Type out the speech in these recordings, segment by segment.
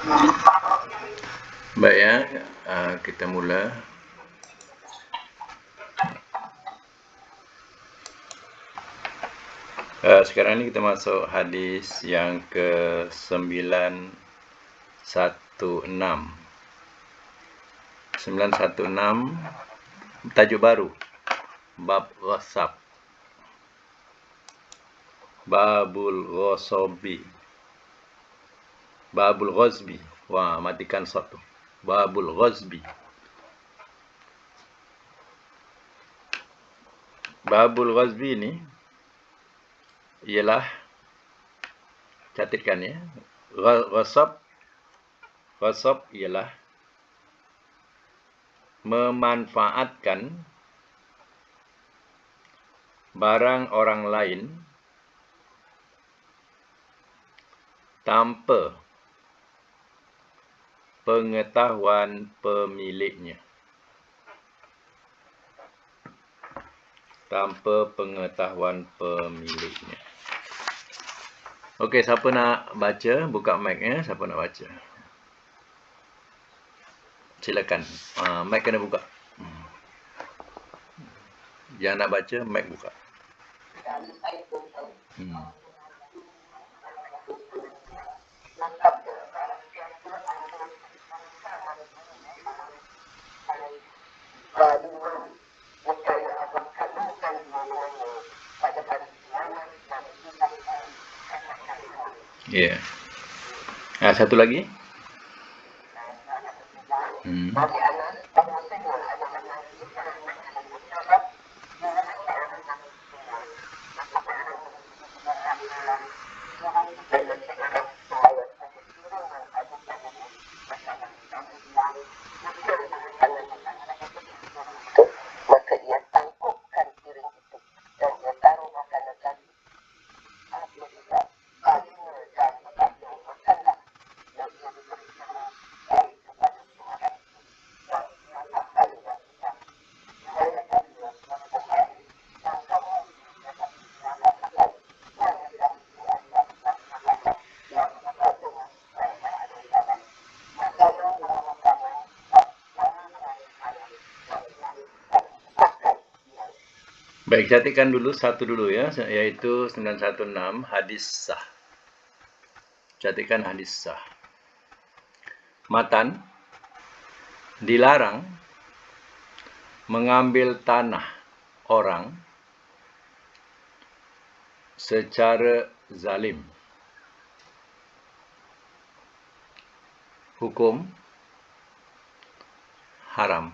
Baik ya, kita mula. Sekarang ni kita masuk hadis yang ke-916. 916, tajuk baru, bab ghasab. Babul ghasabi. Babul ghazbi. Wah, matikan satu. Babul ghazbi. Babul ghazbi ni ialah, catatkan ya, ghasab ialah memanfaatkan barang orang lain tanpa pengetahuan pemiliknya. Tanpa pengetahuan pemiliknya. Okey, siapa nak baca? Buka mic ya. Siapa nak baca? Silakan. Mic kena buka. Yang nak baca, mic buka. Ya. Satu lagi. Maka ia tangkupkan piring itu dan ia taruh makanan tadi. Apabila baginya dan baginya makanlah dan ia diberikan dari kepada Tuhan. Dan anak kalian tidak. Saya kalian mengatakan dan kamu dapat mengatakan dan tidak mengatakan yang katanya saya ada dalam makanan makanan. Baik, catatkan dulu satu dulu ya, iaitu 916 hadis sah. Catatkan hadis sah. Matan, dilarang mengambil tanah orang secara zalim. Hukum haram.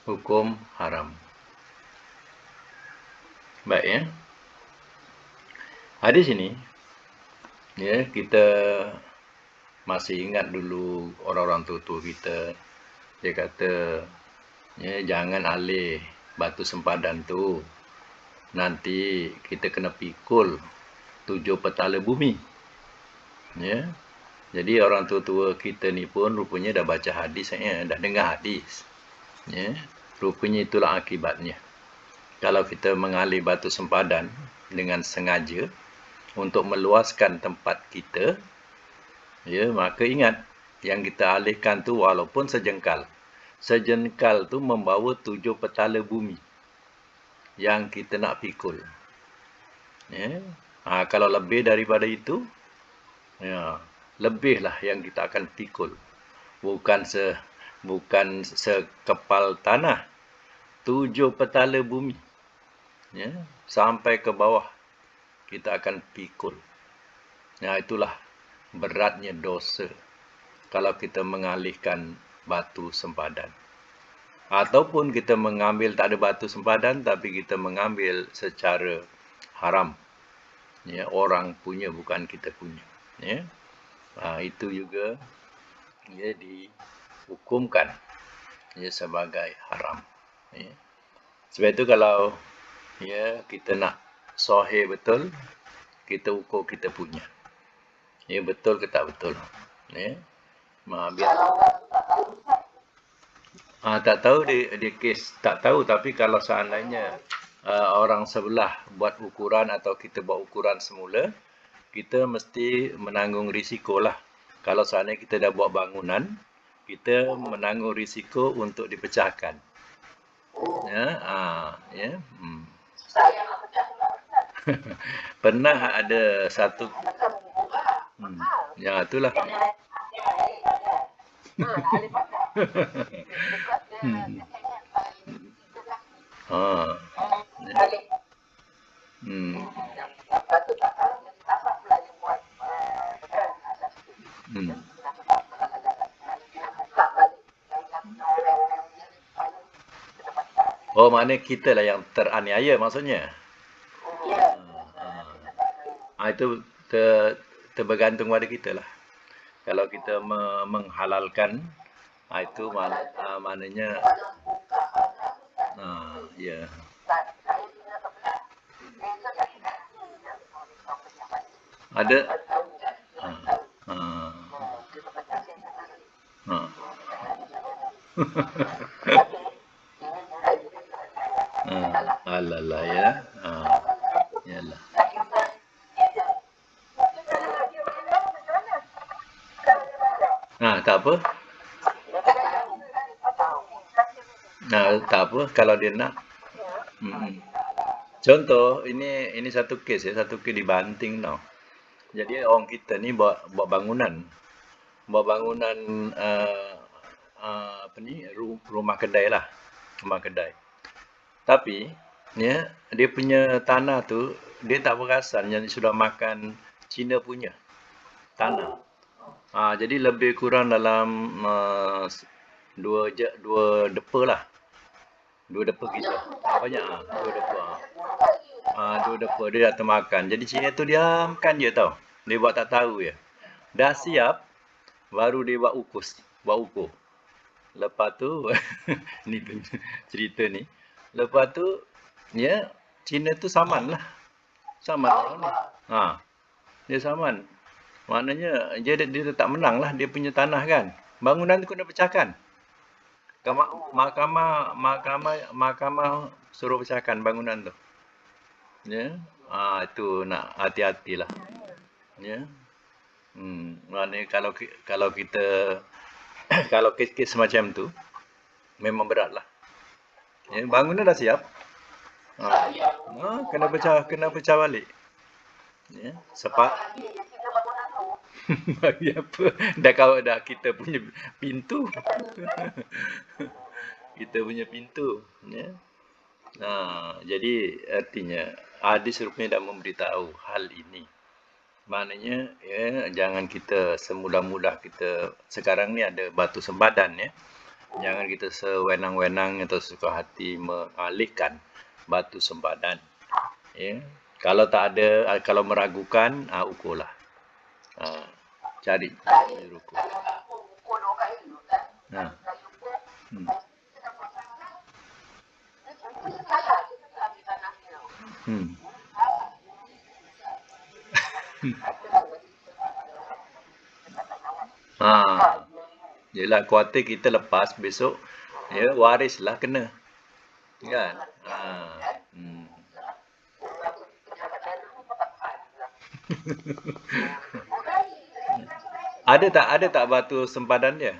Hukum haram. Baik ya. Hadis ini ya, kita masih ingat dulu orang-orang tua kita, dia kata ya, jangan alih batu sempadan tu, nanti kita kena pikul 7 petala bumi. Ya. Jadi orang tua-tua kita ni pun rupanya dah baca hadis ya, dah dengar hadis. Ya. Rupanya itulah akibatnya. Kalau kita mengalih batu sempadan dengan sengaja untuk meluaskan tempat kita, ya, maka ingat yang kita alihkan tu walaupun sejengkal. Sejengkal tu membawa 7 petala bumi yang kita nak pikul. Ya. Kalau lebih daripada itu, ya, lebihlah yang kita akan pikul. Bukan sekepal tanah, 7 petala bumi. Ya, sampai ke bawah kita akan pikul. Ya, itulah beratnya dosa kalau kita mengalihkan batu sempadan. Ataupun kita mengambil tak ada batu sempadan tapi kita mengambil secara haram. Ya, orang punya bukan kita punya. Ya. Itu juga ya dihukumkan ya sebagai haram. Ya. Sebab itu kalau ya kita nak sahih betul, kita ukur kita punya. Ya, betul ke tak betul. Ya. Biar tak tahu dia kes tak tahu, tapi kalau seandainya orang sebelah buat ukuran atau kita buat ukuran semula, kita mesti menanggung risiko lah. Kalau seandainya kita dah buat bangunan, kita menanggung risiko untuk dipecahkan. Ya, ya. Saya nak pecah pula Ustaz. Pernah ada satu, Macam buka. ya itulah. Alif pasal. Because dia kena paling 3 kaki. Ya. Alif. Lepas tu tak tahu jadi tapak pula dia buat kan atas tu. Nak buka balik. Yang satu orang yang paling kena pasal. Oh, maknanya kita lah yang teraniaya maksudnya. Ya. Itu terbergantung pada kita lah. Kalau kita menghalalkan, itu maknanya, ya. Ada. Alalah ya. Yalah. Tak apa. Tak apa kalau dia nak. Contoh ini satu kes ya, satu kes di Banting tau. Jadi orang kita ni buat bangunan. Buat bangunan apa ni, rumah kedai lah. Rumah kedai. Tapi ya, dia punya tanah tu dia tak perasan yang sudah makan Cina punya tanah. Jadi lebih kurang dalam dua depa lah. 2 depa kita. Banyak dua depa. Dua depa dia dah termakan. Jadi Cina tu diamkan je tau. Dia buat tak tahu je. Dah siap baru dia buat ukur. Lepas tu ni cerita ni. Lepas tu ya, Cina tu saman lah. Saman orang ni. Dia saman. Maknanya dia tak menang lah dia punya tanah kan. Bangunan tu kena pecahkan. Mahkamah suruh pecahkan bangunan tu. Ya. Itu nak hati-hatilah. Ya. Maknanya kalau kita kalau kes-kes macam tu memang beratlah. Ya, bangunan dah siap. Kena pecah balik. Ya, sebab bagi apa? Dah kita punya pintu. Kita punya pintu, ya. Jadi artinya hadis rupanya dah memberitahu hal ini. Maknanya ya, jangan kita semudah-mudah kita sekarang ni ada batu sempadan ya. Jangan kita sewenang-wenang atau suka hati mengalihkan batu sempadan. Ya. Kalau tak ada, kalau meragukan, ukurlah. Cari ruku. Yelah, kuartir kita lepas besok ya warislah kena. Kan? Ada tak batu sempadan dia?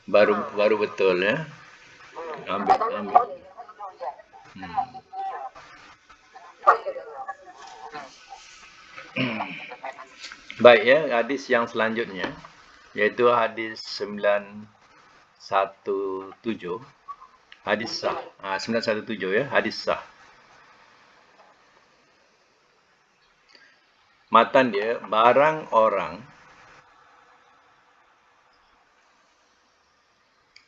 Baru betul ya. Ambil. Baik ya, hadis yang selanjutnya yaitu hadis 917. Hadis sah. 917 ya, hadis sah. Matan dia, barang orang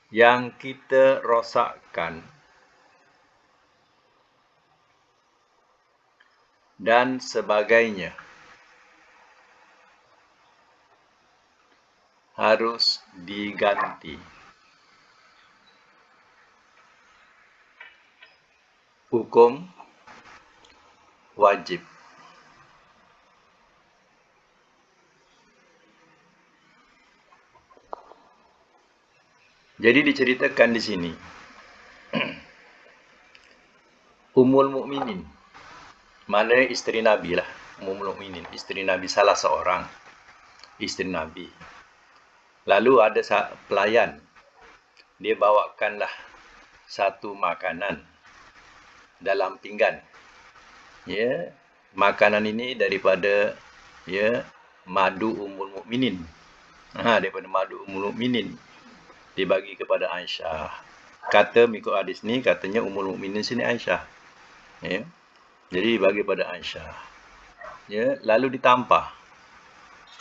yang kita rosakkan dan sebagainya harus diganti. hukum wajib. Jadi diceritakan di sini Ummul Mukminin, mana isteri Nabi lah, Ummul Mukminin, isteri Nabi, salah seorang isteri Nabi. Lalu ada pelayan, dia bawakanlah satu makanan dalam pinggan. Ya, makanan ini daripada madu Ummul Mukminin. Daripada madu Ummul Mukminin dibagi kepada Aisyah. Kata mengikut hadis ni, katanya Ummul Mukminin sini Aisyah. Ya. Jadi dibagi pada Aisyah. Ya, lalu ditampah.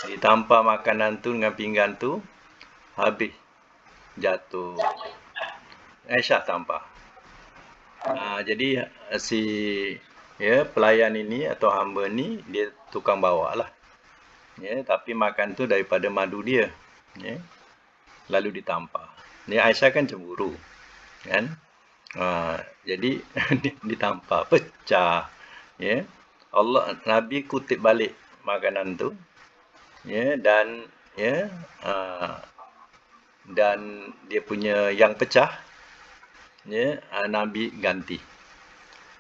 Ditampah makanan tu dengan pinggan tu, habis jatuh. Aisyah tampah. Jadi si pelayan ini atau hamba ni dia tukang bawa lah. Ya, tapi makan tu daripada madu dia. Ya. Lalu ditampah. Ni Aisyah kan cemburu, kan? Jadi ditampah, pecah. Ya, Allah, Nabi kutip balik makanan tu. Ya, dan dan dia punya yang pecah, ya, Nabi ganti.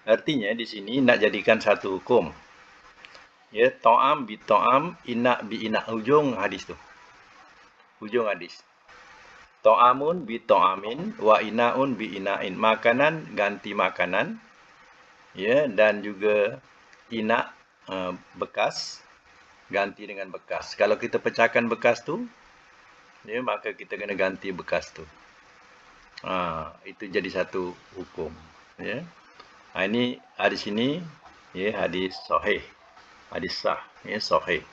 Artinya di sini nak jadikan satu hukum. Ya, ta'am bi ta'am, ina bi ina, ujung hadis tu. Ujung hadis. Ta'amun bi ta'amin wa inaun bi inain. Makanan ganti makanan. Ya, dan juga ina bekas ganti dengan bekas. Kalau kita pecahkan bekas tu, ya, maka kita kena ganti bekas tu. Itu jadi satu hukum. Ya. Ini hadis ini, ya, hadis sahih, hadis sah, ya, sahih.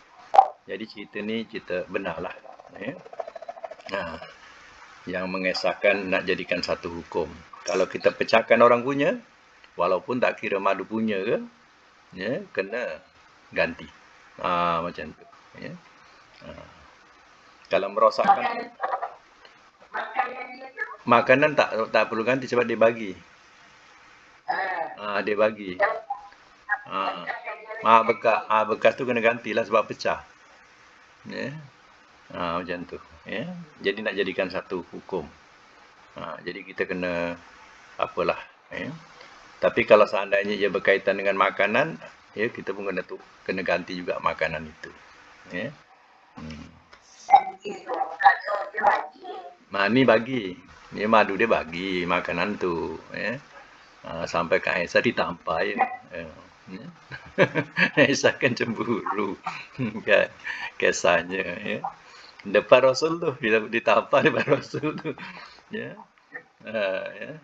Jadi cerita ni cerita benarlah. Ya. Yang mengesahkan nak jadikan satu hukum. Kalau kita pecahkan orang punya, walaupun tak kira madu punya ke, ya, kena ganti. Macam tu. Ya. Kalau merosakkan makanan tak perlu ganti sebab dia bagi. Dia bagi. Bekas tu kena gantilah sebab pecah. Ya. Macam tu. Ya. Jadi nak jadikan satu hukum. Jadi kita kena apalah. Ya. Tapi kalau seandainya ia berkaitan dengan makanan, ya, kita pun kena ganti juga makanan itu. Ya. Ni bagi. Ni madu dia bagi makanan tu. Ya. Sampai ke Aisyah ditampah. Ya. Aisyah kan cemburu. Kan. Kisahnya. Ya. Depan Rasul tu. Bila ditampah depan Rasul tu. Ya. Ya.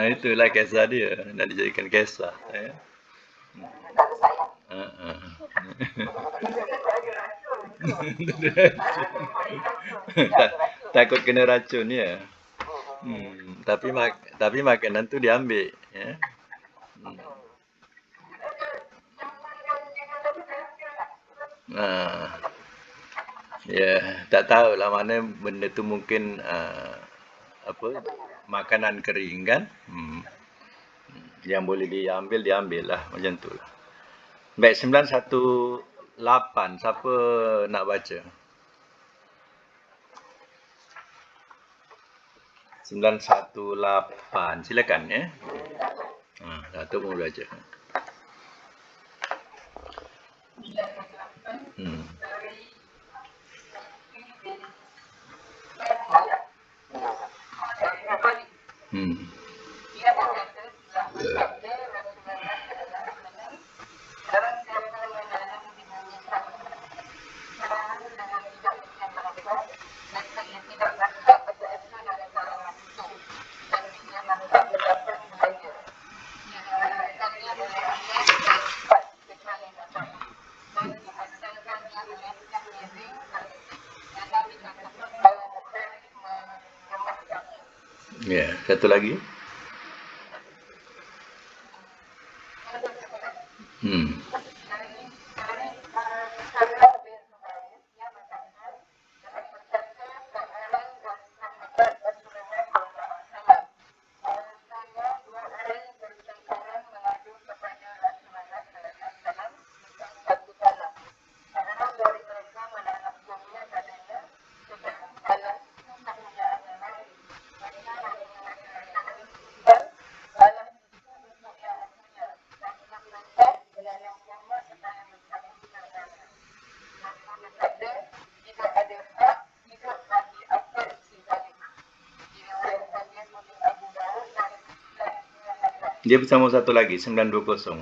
Itulah kisah dia. Nak dijadikan kisah. Ya. Takut kena racun, ya. Tapi makanan tu diambil, ya. Ya, tak tahu lah mana benda tu mungkin makanan kering kan. Yang boleh diambil lah, macam tu lah. Baik, 918, siapa nak baca? 918, silakan, ya. Datuk pun baca. Ya, satu lagi. Dia bersama satu lagi, 920.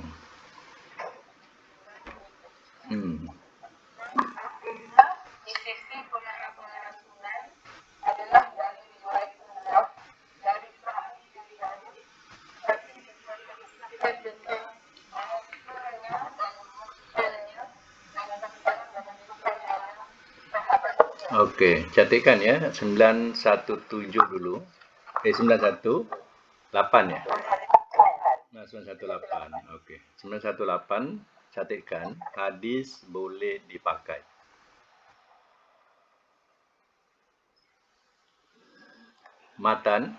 Hmm. Di sisi pengarah-pengarah Sunan adalah dari riwayat Umar dari Sahih dari Dawud, tapi diperkatakan tentang maksudnya dan mukanya dan menunjukkan dalam sahabat juga. Okey, catatkan ya, 917 dulu. 918 ya? Nah, 918. Okey. 918 catatkan, hadis boleh dipakai. Matan,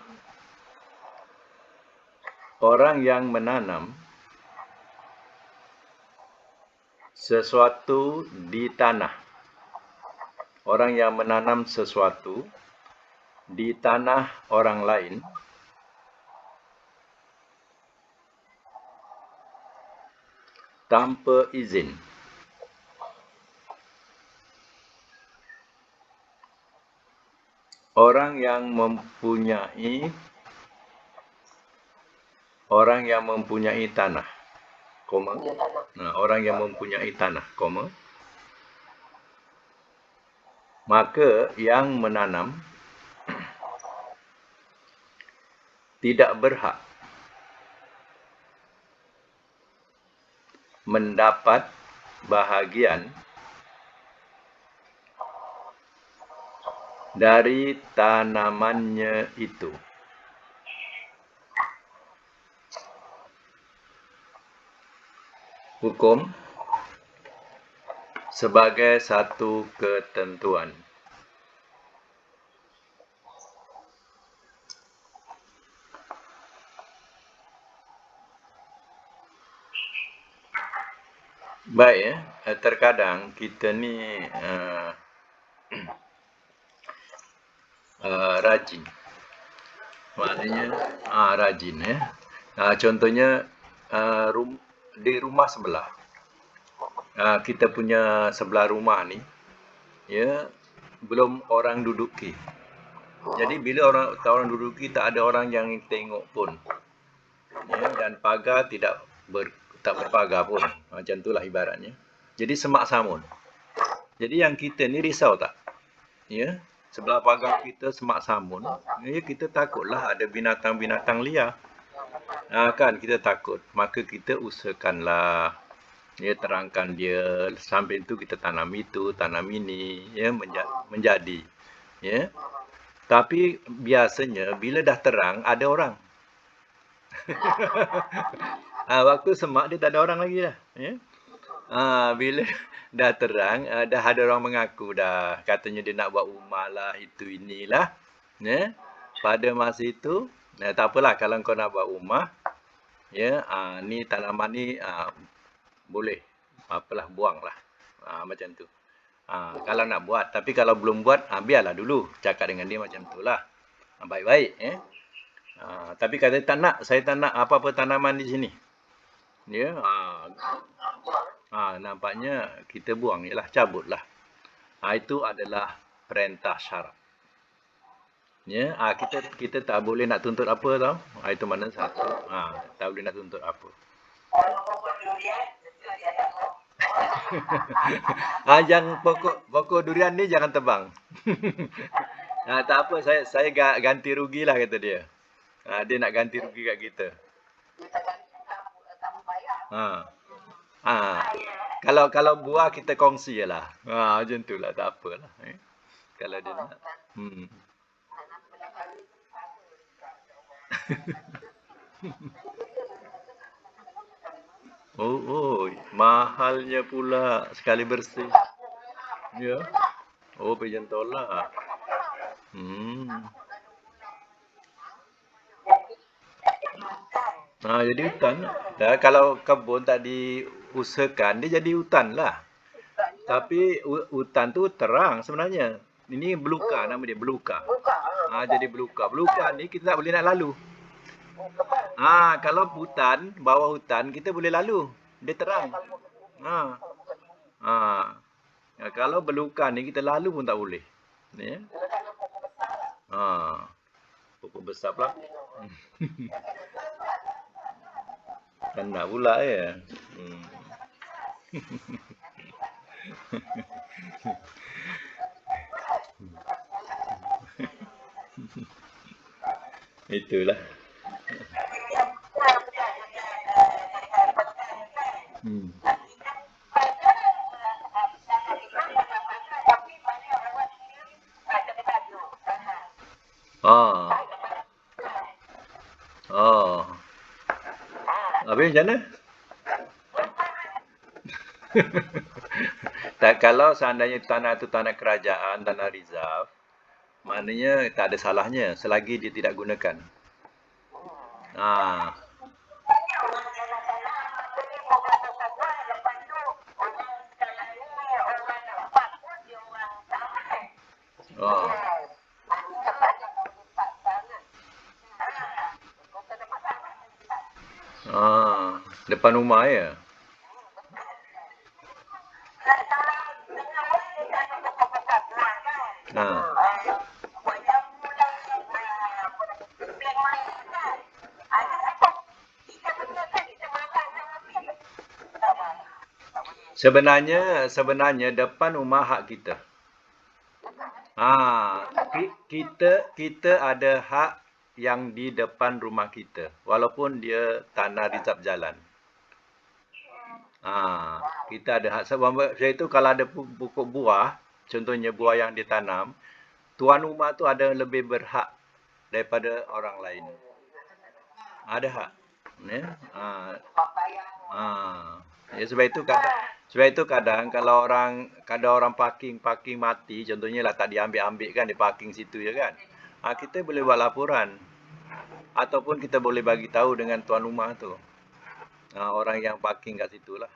orang yang menanam sesuatu di tanah. Orang yang menanam sesuatu di tanah orang lain tanpa izin. Orang yang mempunyai tanah, koma. Nah, orang yang mempunyai tanah, koma. Maka yang menanam tidak berhak mendapat bahagian dari tanamannya itu. Hukum sebagai satu ketentuan. Baik ya, terkadang kita ni rajin. Maknanya rajin ya. Contohnya di rumah sebelah. Kita punya sebelah rumah ni ya belum orang duduki. Jadi bila orang duduki tak ada orang yang tengok pun. Ya, dan pagar tak berpagar pun. Macam itulah ibaratnya. Jadi semak samun. Jadi yang kita ni risau tak? Ya, sebelah pagar kita semak samun. Ya, kita takutlah ada binatang-binatang liar. Kan kita takut. Maka kita usahakanlah ya terangkan dia, sambil itu kita tanam itu, tanam ini, ya menjadi. Ya. Tapi biasanya bila dah terang ada orang. Waktu semak dia tak ada orang lagi dah. Ya. Bila dah terang, dah ada orang mengaku dah. Katanya dia nak buat rumah lah, itu inilah. Ya. Pada masa itu, tak apalah kalau kau nak buat rumah, ya, ni tanaman ni boleh. Apalah, buanglah. Macam tu. Kalau nak buat. Tapi kalau belum buat, biarlah dulu. Cakap dengan dia macam tu lah. Baik-baik. Ya. Tapi kalau saya tak nak apa-apa tanaman di sini. Ya. Nampaknya kita buang je lah, cabutlah. Itu adalah perintah syarak. Ya, kita tak boleh nak tuntut apa tau. Itu mana satu. Tak boleh nak tuntut apa. Jangan pokok durian ni jangan tebang. Tak apa, saya ganti rugi lah kata dia. Dia nak ganti rugi kat kita. Kalau buah kita kongsi je lah. Macam tu lah, tak apalah. Kalau dia nak. Mahalnya pula sekali bersih. Ya. Pejalan tolak. Jadi hutan. Kalau kebun tak diusahakan, dia jadi hutan lah. Tapi hutan tu terang sebenarnya. Ini beluka, nama dia beluka. Jadi beluka. Beluka ni kita tak boleh nak lalu. Kalau hutan, bawah hutan kita boleh lalu. Dia terang. Kalau beluka ni kita lalu pun tak boleh. Ya. Pokok besar pula. Kena pula ya. Hmm. Itulah. Hmm. Ah. Oh. Habis macam mana? Tak, kalau seandainya tanah itu tanah kerajaan, tanah reserve, maknanya tak ada salahnya selagi dia tidak gunakan. Ah. Oh. Ah, depan rumah ya. Ah. Sebenarnya depan rumah hak kita. Kita ada hak yang di depan rumah kita walaupun dia tanah reserve jalan. Kita ada hak sebab itu kalau ada pokok buah, contohnya buah yang ditanam, tuan rumah tu ada lebih berhak daripada orang lain. Ada hak. Ya. Ya, sebab itu kadang kalau orang parking mati, contohnya lah tak diambil-ambil kan di parking situ ya kan. Kita boleh buat laporan ataupun kita boleh bagi tahu dengan tuan rumah tu. Orang yang parking kat situ lah.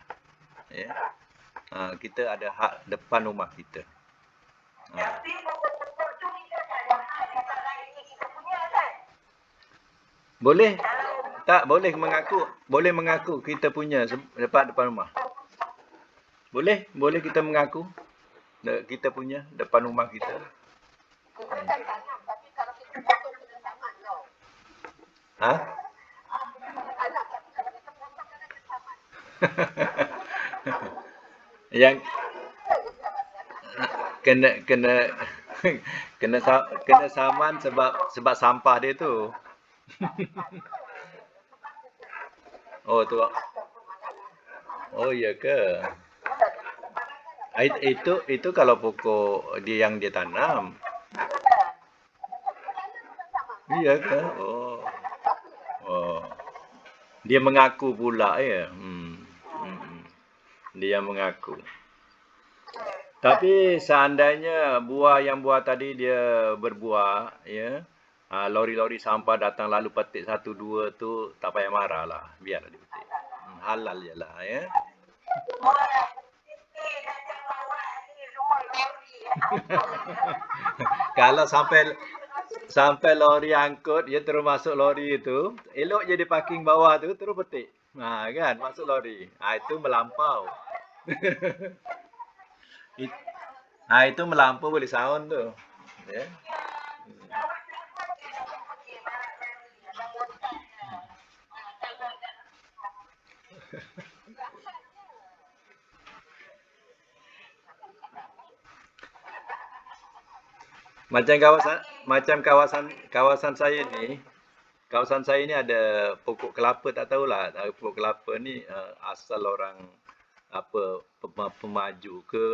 Ya. Kita ada hak depan rumah kita. Boleh. Tak boleh mengaku kita punya depan rumah. Boleh kita mengaku kita punya depan rumah kita. Ha? Yang kena saman sebab sampah dia tu. Oh tu. Oh iya ke? Itu kalau pokok dia yang dia tanam. Iya ke? Oh. Oh. Dia mengaku pula ya. Dia mengaku. Tapi seandainya buah tadi dia berbuah, ya, lori-lori sampah datang lalu petik satu dua tu tak payah marah lah, biarlah dia petik. Halal je lah, ya. Kalau sampai lori angkut, dia terus masuk lori itu, elok je dia parking bawah tu, terus petik. Kan, masuk lori. Itu melampau. Itu melampau boleh sound tu. Ya. Macam kawasan saya ni, ada pokok kelapa, tak tahulah pokok kelapa ni asal orang pemaju ke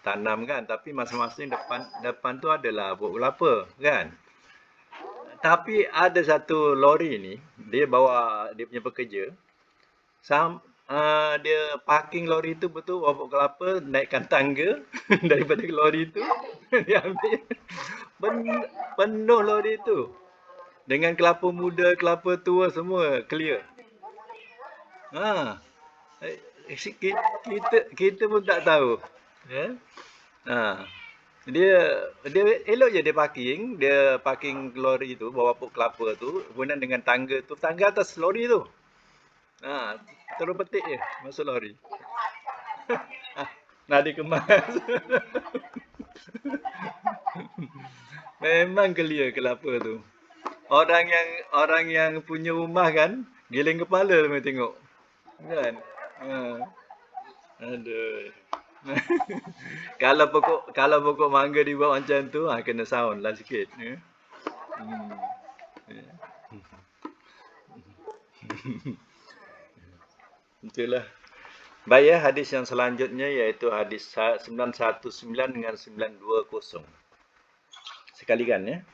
tanam kan, tapi masing-masing depan tu adalah pokok kelapa kan. Tapi ada satu lori ni, dia bawa dia punya pekerja. Dia parking lori tu betul pokok kelapa, naikkan tangga daripada lori tu dia ambil penuh lori tu dengan kelapa muda, kelapa tua semua clear. Kita pun tak tahu. Ya. Dia elok je dia parking lori tu, bawa pokok kelapa tu, kemudian dengan tangga atas lori tu. Terus petik je masuk lori. Nak dikemas. Memang clear kelapa tu. Orang yang punya rumah kan, giling kepala memang tengok. Kan? Ha. Aduh. Kalau pokok mangga dibuat macam tu, kena sound lah sikit. Ya. Hmm. Ya. Itulah. Baik ya, hadis yang selanjutnya iaitu hadis 919 dengan 920. Sekalikan ya.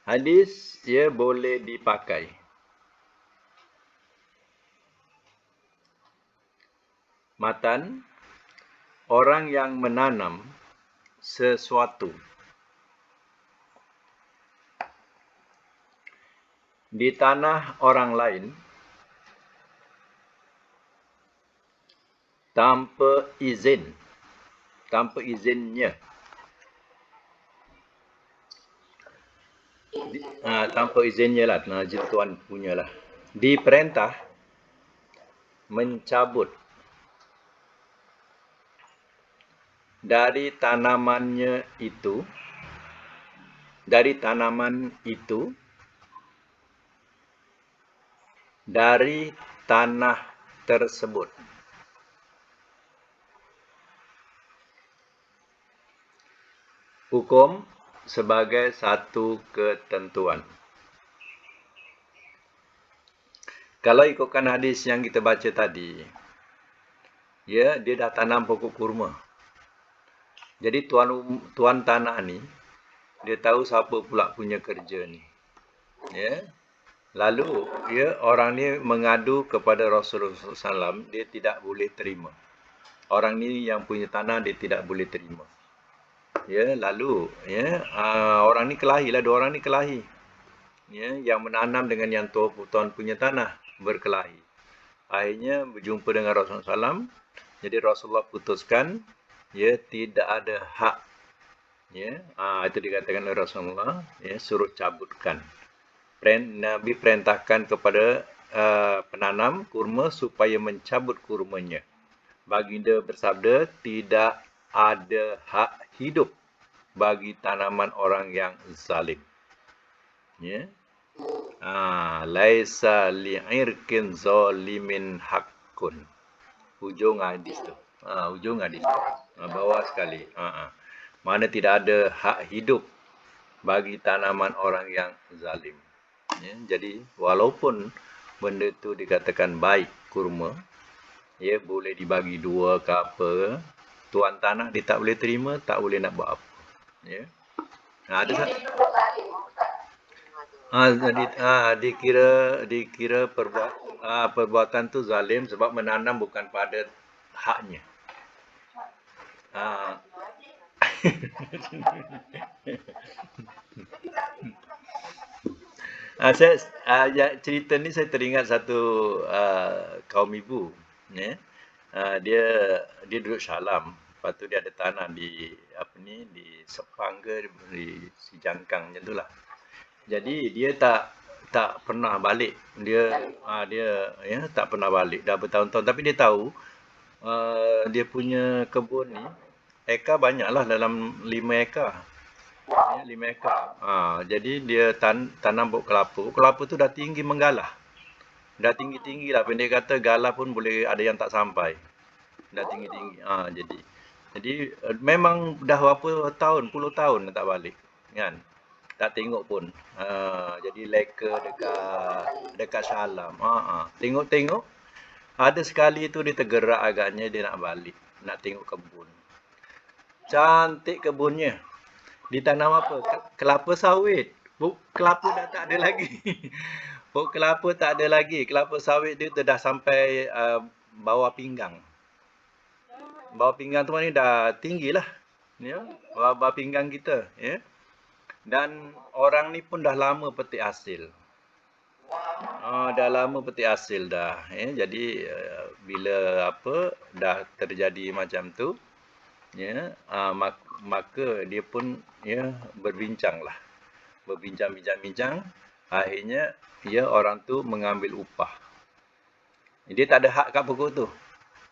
Hadis ia boleh dipakai. Matan, orang yang menanam sesuatu di tanah orang lain tanpa izinnya. Tanpa izinnya lah, tuan punya lah. Diperintah mencabut dari tanaman itu dari tanah tersebut. Hukum sebagai satu ketentuan. Kalau ikutkan hadis yang kita baca tadi, ya, dia dah tanam pokok kurma. Jadi tuan tanah ni, dia tahu siapa pula punya kerja ni. Ya. Lalu, ya, orang ni mengadu kepada Rasulullah SAW, dia tidak boleh terima. Orang ni yang punya tanah, dia tidak boleh terima. Ya, lalu, ya, orang ni kelahi lah, dua orang ni kelahi. Ya, yang menanam dengan yang tuan punya tanah berkelahi. Akhirnya berjumpa dengan Rasulullah SAW. Jadi Rasulullah putuskan, ya, tidak ada hak. Ya, itu dikatakan oleh Rasulullah, ya, suruh cabutkan. Nabi perintahkan kepada penanam kurma supaya mencabut kurmanya. Baginda bersabda, tidak ada hak hidup bagi tanaman orang yang zalim. Ya. Laisa li'irkin zalimin haqqun. Hujung hadis tu. Hujung hadis tu. Bawah sekali. Mana tidak ada hak hidup bagi tanaman orang yang zalim. Ya, jadi walaupun benda tu dikatakan baik kurma, ya, boleh dibagi dua ke apa, tuan tanah dia tak boleh terima, tak boleh nak buat apa. Ya. Ada dikira perbuatan tu zalim sebab menanam bukan pada haknya. Cerita ni saya teringat satu kaum ibu, ya. Dia duduk Shalam, lepas tu dia ada tanah di di Sepang ke di Sijangkang macam itulah. Jadi dia tak pernah balik. Dia ya tak pernah balik dah bertahun-tahun, tapi dia tahu dia punya kebun ni ekar banyaklah, dalam 5 ekar. Ya, 5 ekar. Jadi dia tanam pokok kelapa. Pokok kelapa tu dah tinggi menggalah. Dah tinggi-tinggi lah. Pendek kata galah pun boleh ada yang tak sampai. Dah tinggi-tinggi. Jadi memang dah berapa tahun, puluh tahun tak balik. Kan? Tak tengok pun. Jadi leka dekat Shalam. Tengok-tengok. Ada sekali tu dia tergerak agaknya, dia nak balik. Nak tengok kebun. Cantik kebunnya. Ditanam apa? Kelapa sawit. Kelapa dah tak ada lagi. Kelapa tak ada lagi. Kelapa sawit dia dah sampai bawah pinggang. Bawah pinggang tu ni dah tinggi lah. Ya, bawah pinggang kita. Ya. Dan orang ni pun dah lama petik hasil. Dah lama petik hasil dah. Ya. Jadi bila dah terjadi macam tu, ya, maka dia pun, ya, berbincang. Berbincang. Akhirnya orang tu mengambil upah. Dia tak ada hak kat pokok tu,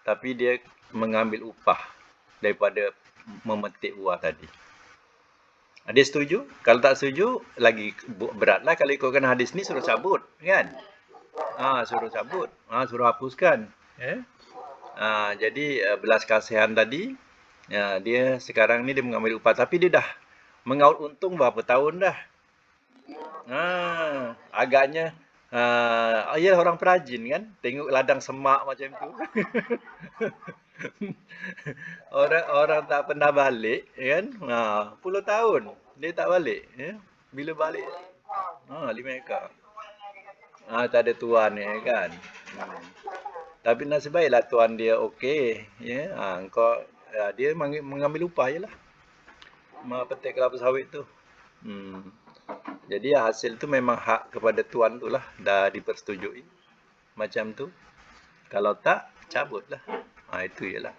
tapi dia mengambil upah daripada memetik buah tadi. Dia setuju? Kalau tak setuju, lagi beratlah. Kalau ikutkan hadis ni suruh cabut, kan? Suruh cabut, suruh hapuskan. Jadi belas kasihan tadi, dia sekarang ni dia mengambil upah, tapi dia dah mengaut untung berapa tahun dah. Agaknya ya orang perajin kan, tengok ladang semak macam tu. Orang tak pernah balik kan, puluh tahun dia tak balik ya. Bila balik 5 ekar. Tak ada tuan ya kan. Tapi nasib baiklah tuan dia okey ya. Dia mengambil upah jelah. Petik kelapa sawit tu. Jadi hasil tu memang hak kepada tuan tu lah, dah dipersetujui. Macam tu. Kalau tak, cabutlah. Itu jelah.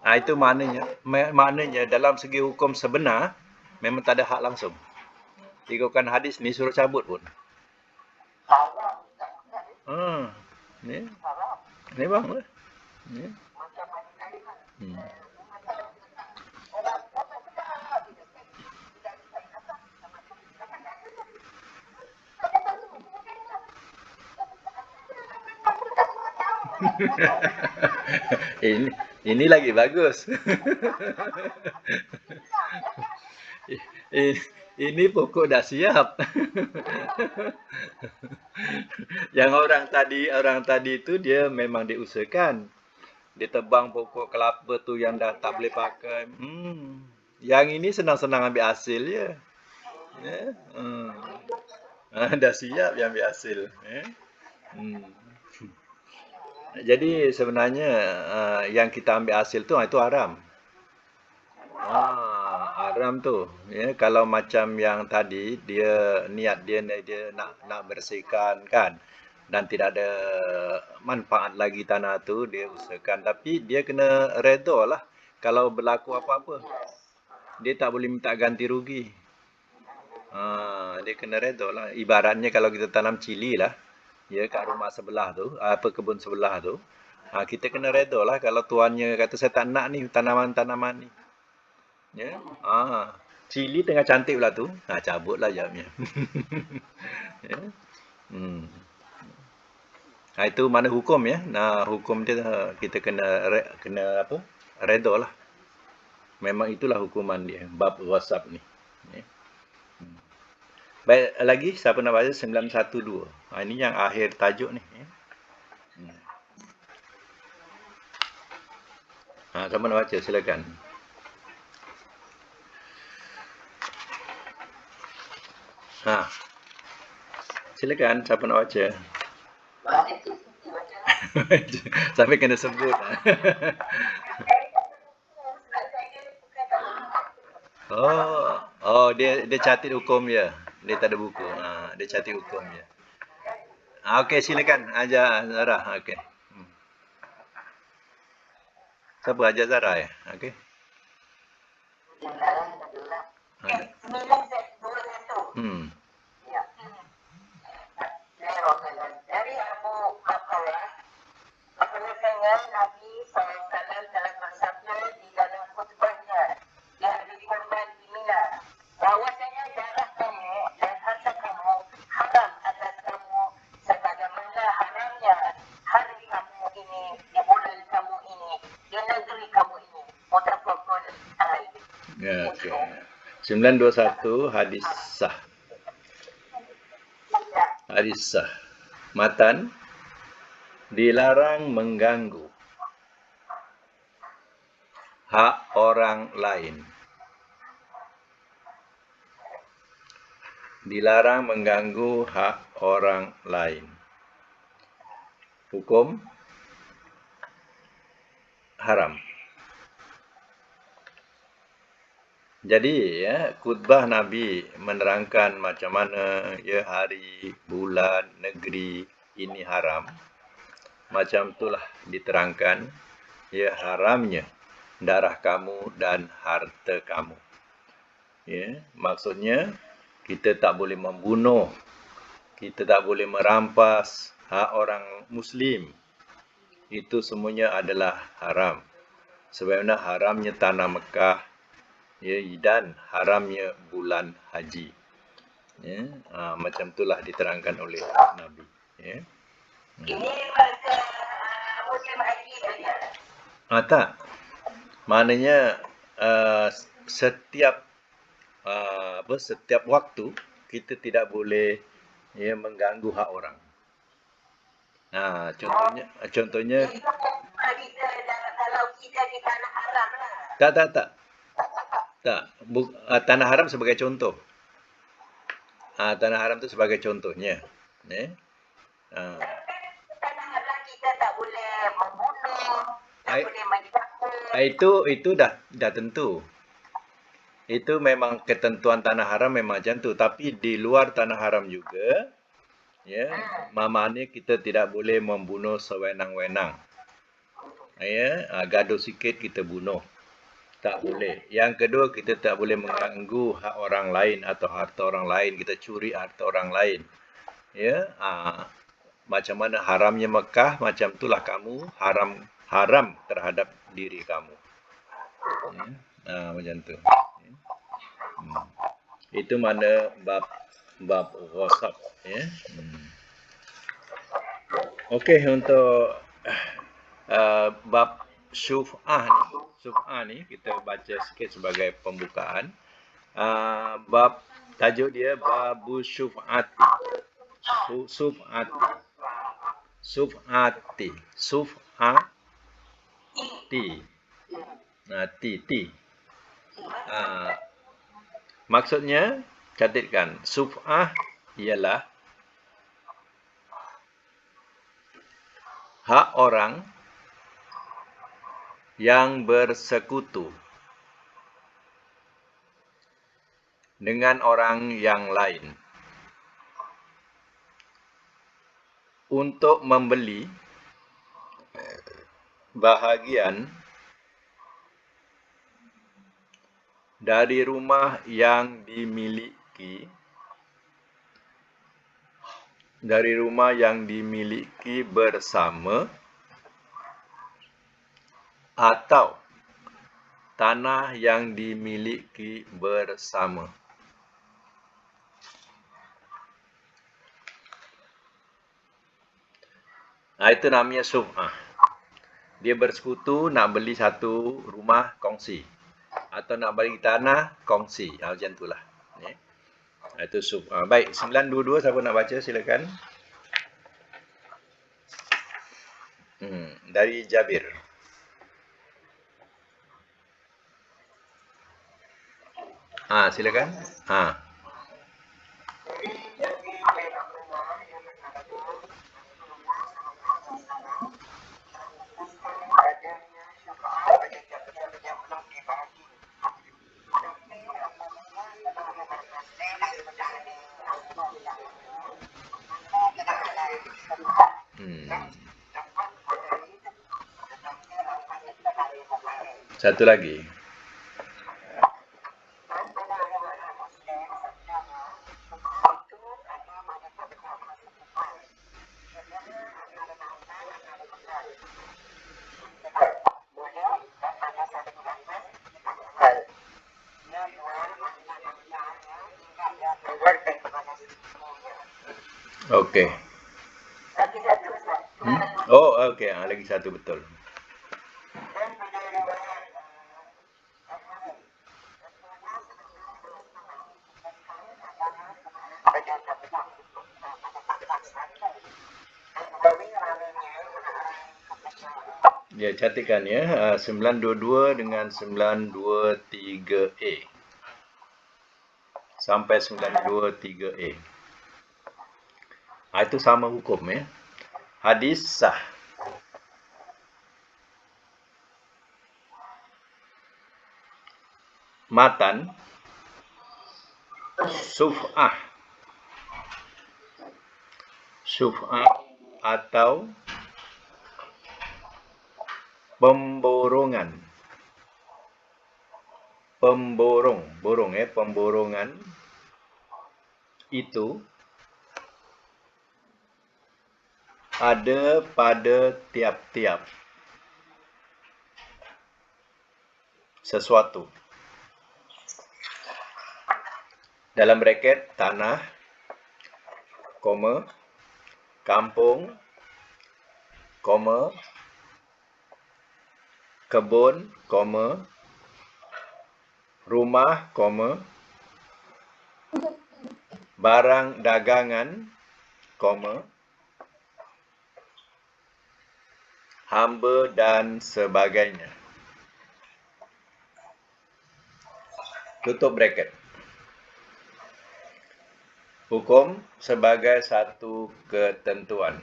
Itu maknanya dalam segi hukum sebenar memang tak ada hak langsung. Ikutkan hadis ni suruh cabut pun. Ni. Memang lah. Ni. ini lagi bagus. Ini pokok dah siap. Yang orang tadi itu dia memang diusahakan. Dia tebang pokok kelapa tu yang dah tak boleh pakai. Yang ini senang-senang ambil hasil je. Dah siap yang ambil hasil. Jadi sebenarnya yang kita ambil hasil tu itu haram. Haram tu. Ya, kalau macam yang tadi dia niat dia nak bersihkan kan, dan tidak ada manfaat lagi tanah tu, dia usahakan, tapi dia kena redha lah kalau berlaku apa-apa. Dia tak boleh minta ganti rugi. Dia kena redha lah. Ibaratnya kalau kita tanam cili lah, ya, kat rumah sebelah tu, kebun sebelah tu, kita kena redha lah kalau tuannya kata saya tak nak ni tanaman-tanaman ni. Ya. Cili tengah cantik pula tu, cabutlah jawabnya. Ya. Itu mana hukum ya. Hukum dia kita kena apa? Redha lah. Memang itulah hukuman dia, bab ghasab ni. Ya. Baik, lagi siapa nak baca 912. Ini yang akhir tajuk ni. Ya. Siapa nak baca silakan. Silakan siapa nak baca. Sampai kena sebut. Dia catat hukum dia. Dia tak ada buku. Dia catat hukum dia. Okey, silakan ajar Zara. Okey. Siapa ajar Zara ya? Okey. Dari Abu Bakar, penyelesaian Nabi SAW dalam bersabda di dalam khutbahnya yang ada di korban di Mina, bahwasanya darah kamu dan harta kamu haram atas kamu sebagaimana haramnya hari kamu ini di bulan kamu ini di negeri kamu ini. Muttafaqun alaih. Ya, okey. 921 hadis sah. Hadis sah. Matan, dilarang mengganggu hak orang lain. Dilarang mengganggu hak orang lain. Hukum haram. Jadi ya, khutbah Nabi menerangkan macam mana ya hari, bulan, negeri ini haram. Macam itulah diterangkan ya haramnya darah kamu dan harta kamu. Ya, maksudnya kita tak boleh membunuh, kita tak boleh merampas hak orang muslim. Itu semuanya adalah haram. Sebagaimana haramnya tanah Mekah, ya, dan haramnya bulan haji. Ya, macam itulah diterangkan oleh Nabi. Ya. Ini masa musim haji saja. Tak. Maknanya setiap setiap waktu kita tidak boleh mengganggu hak orang. Contohnya Itu kita kalau kita di tanah haram lah. tak. Tanah haram sebagai contoh. Tanah haram itu sebagai contohnya. Tanah haram kita tak boleh membunuh, tak boleh mencampur. Itu dah tentu. Itu memang ketentuan tanah haram memang macam tu. Tapi di luar tanah haram juga, ya, maknanya kita tidak boleh membunuh sewenang-wenang. Ya, gaduh sikit kita bunuh. Tak boleh. Yang kedua, kita tak boleh mengganggu hak orang lain atau harta orang lain. Kita curi harta orang lain. Ya, macam mana haramnya Mekah, macam itulah kamu haram terhadap diri kamu. Ya, macam tu. Itu mana bab ghasab, ya. Okey, untuk bab syuf'ah ni kita baca sikit sebagai pembukaan. Bab tajuk dia babu syuf'ati. Syuf'ati. Maksudnya, catatkan, syuf'ah ialah hak orang yang bersekutu dengan orang yang lain untuk membeli bahagian dari rumah yang dimiliki bersama atau tanah yang dimiliki bersama. Itu namanya syuf'ah. Dia bersekutu nak beli satu rumah kongsi atau nak beli tanah kongsi. Macam itulah. Itu syuf'ah. Baik, 922 siapa nak baca silakan. Dari Jabir. Silakan. Satu lagi. Okey. Okey. Lagi satu betul. Ya, catatkan ya. 922 dengan 923A. Sampai 923A. Itu sama hukum ya. Hadis sah. Matan syuf'ah atau pemborongan. Pemborongan itu ada pada tiap-tiap sesuatu. dalam bracket tanah, koma, kampung, koma, kebun, koma, rumah, koma, barang dagangan, koma, hamba dan sebagainya. Tutup bracket. Hukum sebagai satu ketentuan.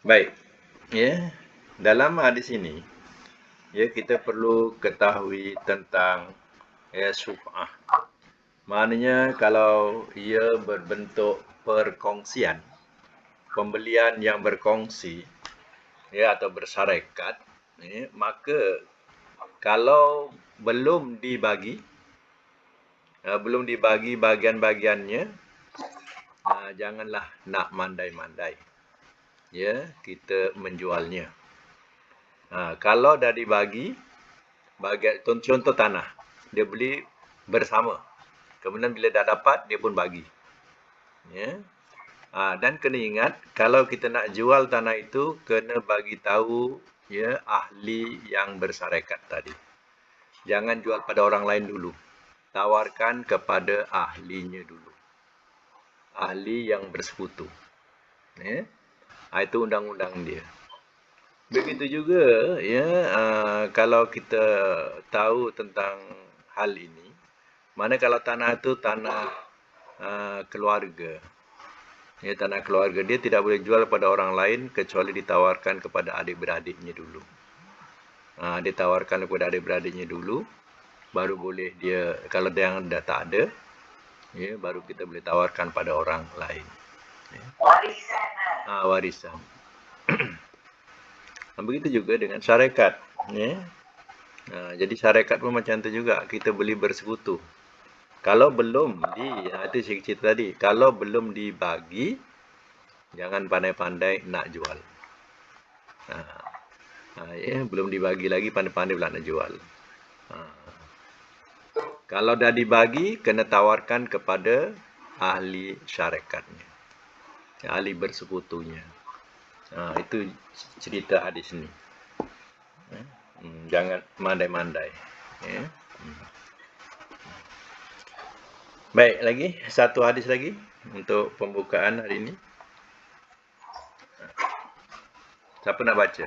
Baik. Ya, dalam hadis ini, ya kita perlu ketahui tentang syuf'ah. Maknanya kalau ia berbentuk perkongsian, pembelian yang berkongsi, ya atau bersyarikat, ya, maka kalau belum dibagi bagian-bagiannya, janganlah nak mandai-mandai, ya kita menjualnya. Kalau dah dibagi bagian, contoh tanah, dia beli bersama, kemudian bila dah dapat dia pun bagi, ya. Dan kena ingat, kalau kita nak jual tanah itu, kena bagi tahu ya ahli yang bersyarikat tadi. Jangan jual pada orang lain dulu. Tawarkan kepada ahlinya dulu. Ahli yang bersekutu. Ya. Itu undang-undang dia. Begitu juga ya, kalau kita tahu tentang hal ini, mana kalau tanah itu tanah keluarga. Ya, tanah keluarga, dia tidak boleh jual pada orang lain kecuali ditawarkan kepada adik-beradiknya dulu. Ditawarkan kepada adik-beradiknya dulu, baru boleh dia, kalau dia yang dah tak ada, ya, baru kita boleh tawarkan pada orang lain. Ya. Warisan. Warisan. Begitu juga dengan syarikat. Ya. Jadi syarikat pun macam tu juga, kita boleh bersekutu. Kalau belum itu saya cerita tadi, kalau belum dibagi, jangan pandai-pandai nak jual. Ya, belum dibagi lagi pandai-pandai pula nak jual. Kalau dah dibagi, kena tawarkan kepada ahli syarikatnya, ahli bersekutunya. Itu cerita hadis ni. Jangan mandai-mandai. Ya. Baik, lagi satu hadis lagi untuk pembukaan hari ini. Siapa nak baca?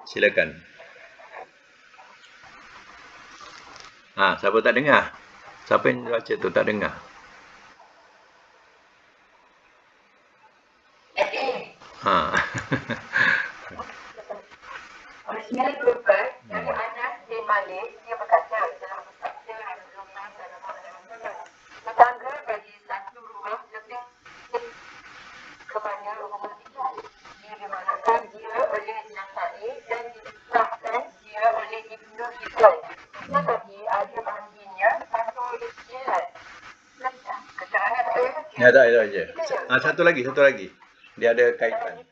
Silakan. Siapa tak dengar? Siapa yang baca tu tak dengar? Original Global dari Anas bin Malik, dia berkata dalam sabda Rasulullah SAW, tetangga bagi satu rumah lebih kepada rumah itu. Dia dimanakan dia oleh Nasai dan disahkan dia oleh Ibnu Hibban. Tetapi ada bahagiannya satu jilat. Keterangan saya Ya, tak aja. Satu lagi. Dia ada kaitan.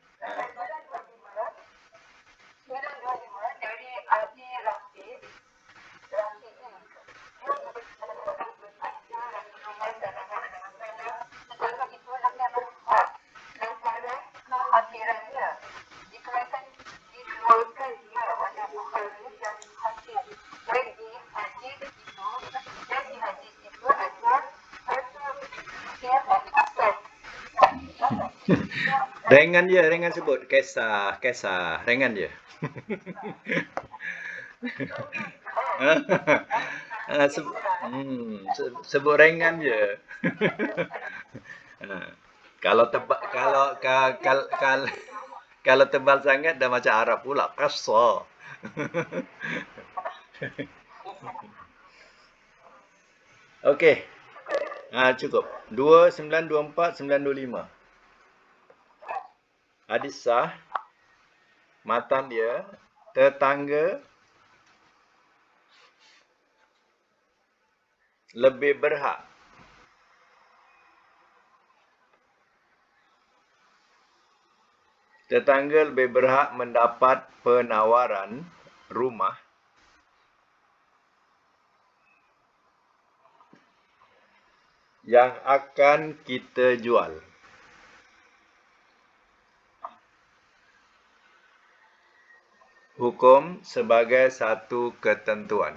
Rengan sebut. Kesah. Rengan je. Sebut rengan je. Kalau tebal, kalau tebal sangat dah macam Arab pula. Kasar. Okey. Cukup. 2924 925. Hadis sah. Matan dia, tetangga lebih berhak Tetangga lebih berhak mendapat penawaran rumah yang akan kita jual. Hukum sebagai satu ketentuan.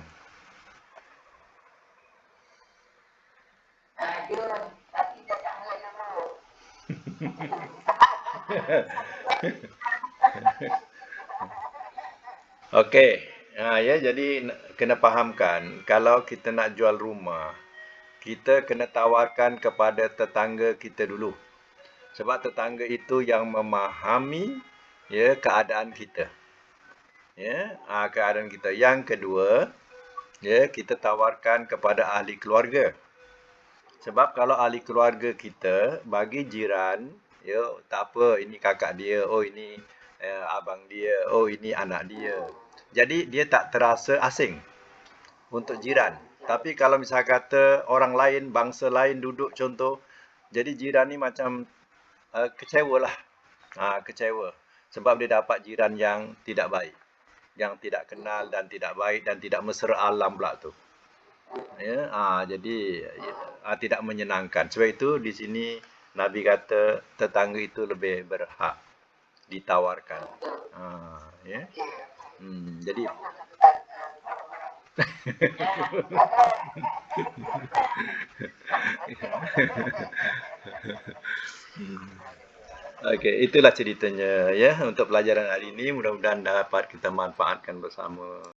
Ada, tapi dia tak boleh nama. Okey. Ya, jadi kena fahamkan, kalau kita nak jual rumah, kita kena tawarkan kepada tetangga kita dulu. Sebab tetangga itu yang memahami ya keadaan kita. Ya, keadaan kita. Yang kedua, ya, kita tawarkan kepada ahli keluarga. Sebab kalau ahli keluarga kita bagi jiran, ya, tak apa, ini kakak dia, oh ini abang dia, oh ini anak dia. Jadi dia tak terasa asing untuk jiran. Tapi kalau misal kata orang lain, bangsa lain duduk contoh, jadi jiran ni macam kecewa lah. Kecewa. Sebab dia dapat jiran yang tidak baik. Yang tidak kenal dan tidak baik dan tidak mesra alam pula tu. Ya, jadi tidak menyenangkan. Sebab itu di sini Nabi kata tetangga itu lebih berhak ditawarkan. Ya. Jadi Okey, itulah ceritanya ya untuk pelajaran hari ini. Mudah-mudahan dapat kita manfaatkan bersama.